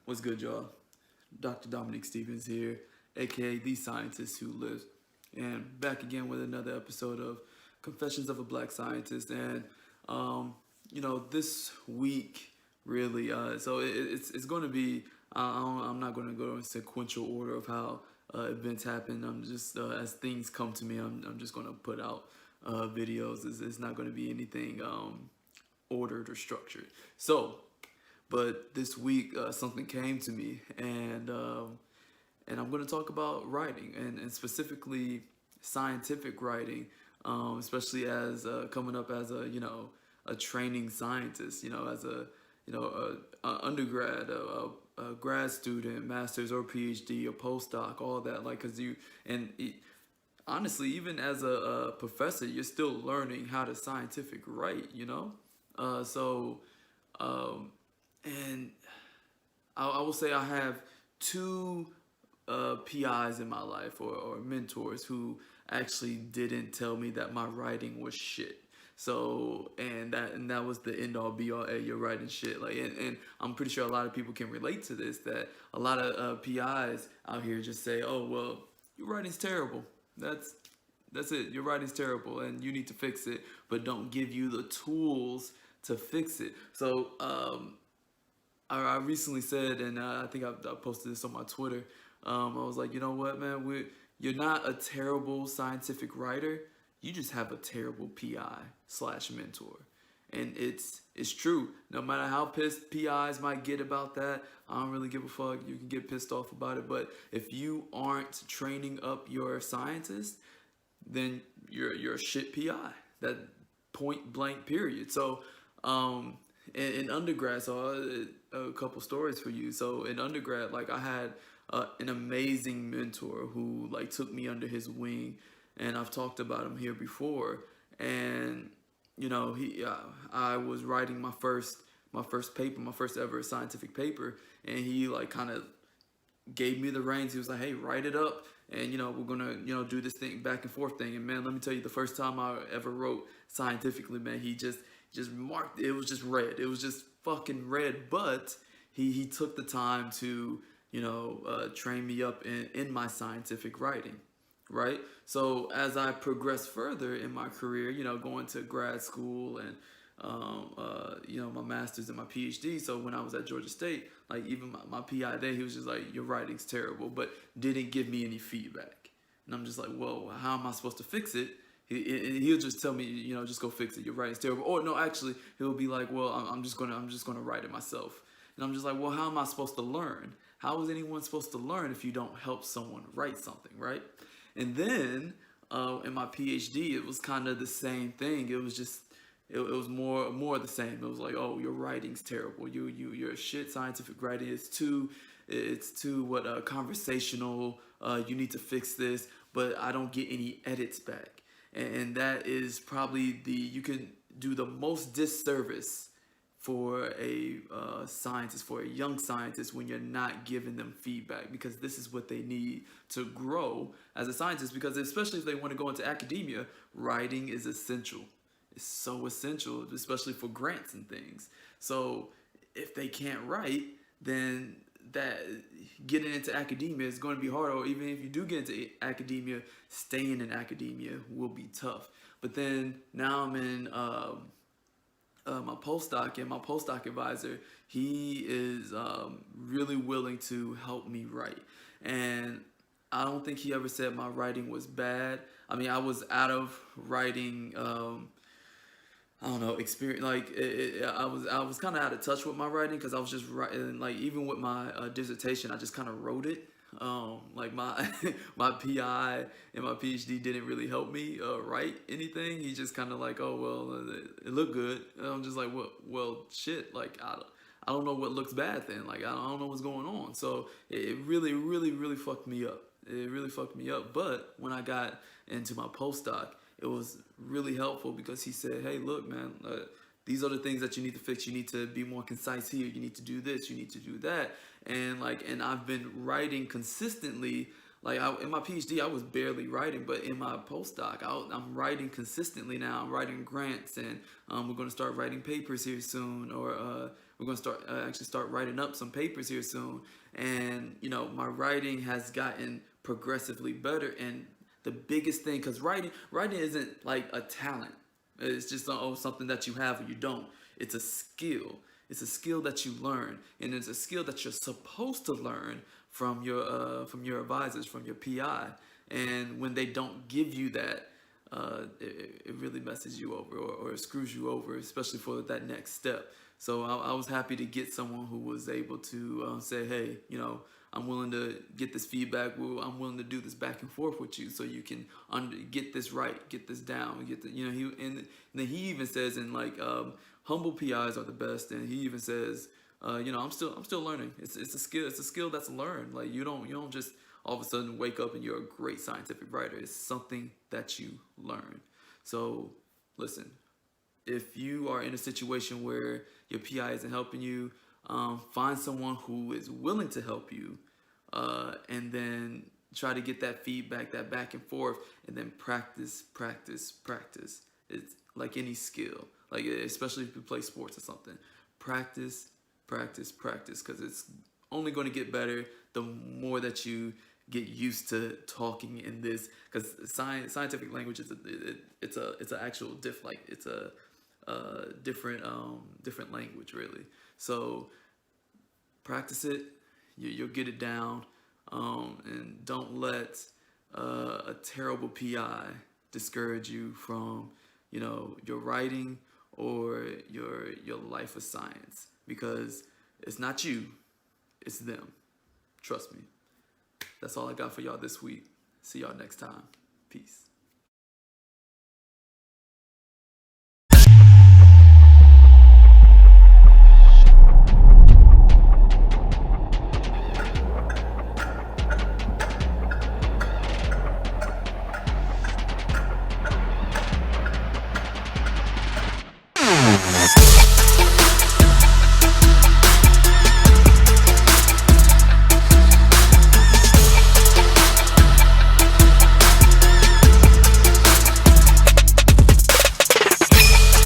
What's good, y'all? Dr. Dominic Stevens here, aka The Scientist Who Lives, and back again with another episode of Confessions of a Black Scientist. And this week really, it's going to be. I'm not going to go in sequential order of how events happen. I'm just as things come to me, I'm just going to put out videos. It's not going to be anything ordered or structured. But this week something came to me, and I'm going to talk about writing and specifically scientific writing, especially as coming up as a training scientist, as a undergrad, a grad student, master's or PhD, a postdoc, all that, like, cause honestly, even as a professor, you're still learning how to scientific write, uh, so. Um, and I will say I have two PIs in my life, or mentors, who actually didn't tell me that my writing was shit. So and that was the end all be all. Hey, you're writing shit. Like, and I'm pretty sure a lot of people can relate to this. That a lot of PIs out here just say, "Oh well, your writing's terrible. That's it. Your writing's terrible, and you need to fix it." But don't give you the tools to fix it. So I recently said, and I think I posted this on my Twitter. I was like, you know what, man, you're not a terrible scientific writer. You just have a terrible PI/mentor, and it's true. No matter how pissed PIs might get about that, I don't really give a fuck. You can get pissed off about it, but if you aren't training up your scientists, then you're a shit PI. That point blank period. So in undergrad, so a couple stories for you. So in undergrad, like, I had an amazing mentor who like took me under his wing, and I've talked about him here before. And I was writing my first paper, my first ever scientific paper, and he like kind of gave me the reins. He was like, "Hey, write it up, and we're gonna do this thing back and forth thing." And man, let me tell you, the first time I ever wrote scientifically, man, he just marked it. It was just red. It was just fucking red. But he took the time to train me up in my scientific writing, right? So as I progressed further in my career, going to grad school and my master's and my PhD. So when I was at Georgia State, like, even my PI there, he was just like, "Your writing's terrible," but didn't give me any feedback. And I'm just like, well, how am I supposed to fix it? He'll just tell me, just go fix it. Your writing's terrible. Or no, actually, he'll be like, well, I'm just gonna write it myself. And I'm just like, well, how am I supposed to learn? How is anyone supposed to learn if you don't help someone write something, right? And then in my PhD, it was kind of the same thing. It was just it was more of the same. It was like, "Oh, your writing's terrible. You're a shit scientific writing. It's too what conversational. You need to fix this." But I don't get any edits back, and that is probably you can do the most disservice for a scientist, for a young scientist, when you're not giving them feedback, because this is what they need to grow as a scientist. Because especially if they want to go into academia, writing is essential. It's so essential, especially for grants and things. So if they can't write, then that getting into academia is going to be hard. Or even if you do get into academia, staying in academia will be tough. But then now I'm in my postdoc, and my postdoc advisor, he is really willing to help me write. And I don't think he ever said my writing was bad. I mean, I was out of writing. I don't know, experience. Like, I was kind of out of touch with my writing, because I was just writing. Like, even with my dissertation, I just kind of wrote it. Like, my my PI and my PhD didn't really help me write anything. He just kind of like, "Oh well, it looked good." And I'm just like, well, shit. Like, I don't know what looks bad then. Like, I don't know what's going on. So it really, really, really fucked me up. It really fucked me up. But when I got into my postdoc, it was really helpful, because he said, "Hey, look, man, these are the things that you need to fix. You need to be more concise here. You need to do this. You need to do that." And I've been writing consistently. Like, in my PhD, I was barely writing, but in my postdoc, I'm writing consistently now. I'm writing grants, and we're going to start writing papers here soon, or we're gonna start actually start writing up some papers here soon, and my writing has gotten progressively better. And the biggest thing, because writing isn't like a talent. It's just something that you have or you don't. It's a skill. It's a skill that you learn, and it's a skill that you're supposed to learn from your advisors, from your PI. And when they don't give you that, it really messes you over, or it screws you over, especially for that next step. So I was happy to get someone who was able to say, hey, I'm willing to get this feedback. I'm willing to do this back and forth with you, so you can get this right, get this down, and then he even says, in like, humble PIs are the best, and he even says, I'm still learning. It's a skill. It's a skill that's learned. Like, you don't just all of a sudden wake up and you're a great scientific writer. It's something that you learn. So listen, if you are in a situation where your PI isn't helping you, find someone who is willing to help you, and then try to get that feedback, that back and forth, and then practice. It's like any skill, like especially if you play sports or something. Practice, because it's only going to get better the more that you get used to talking in this. Because scientific language is it's an actual it's a different language, really. So practice it. You'll get it down, and don't let a terrible PI discourage you from your writing or your life of science, because it's not you, it's them. Trust me. That's all I got for y'all this week. See y'all next time. Peace.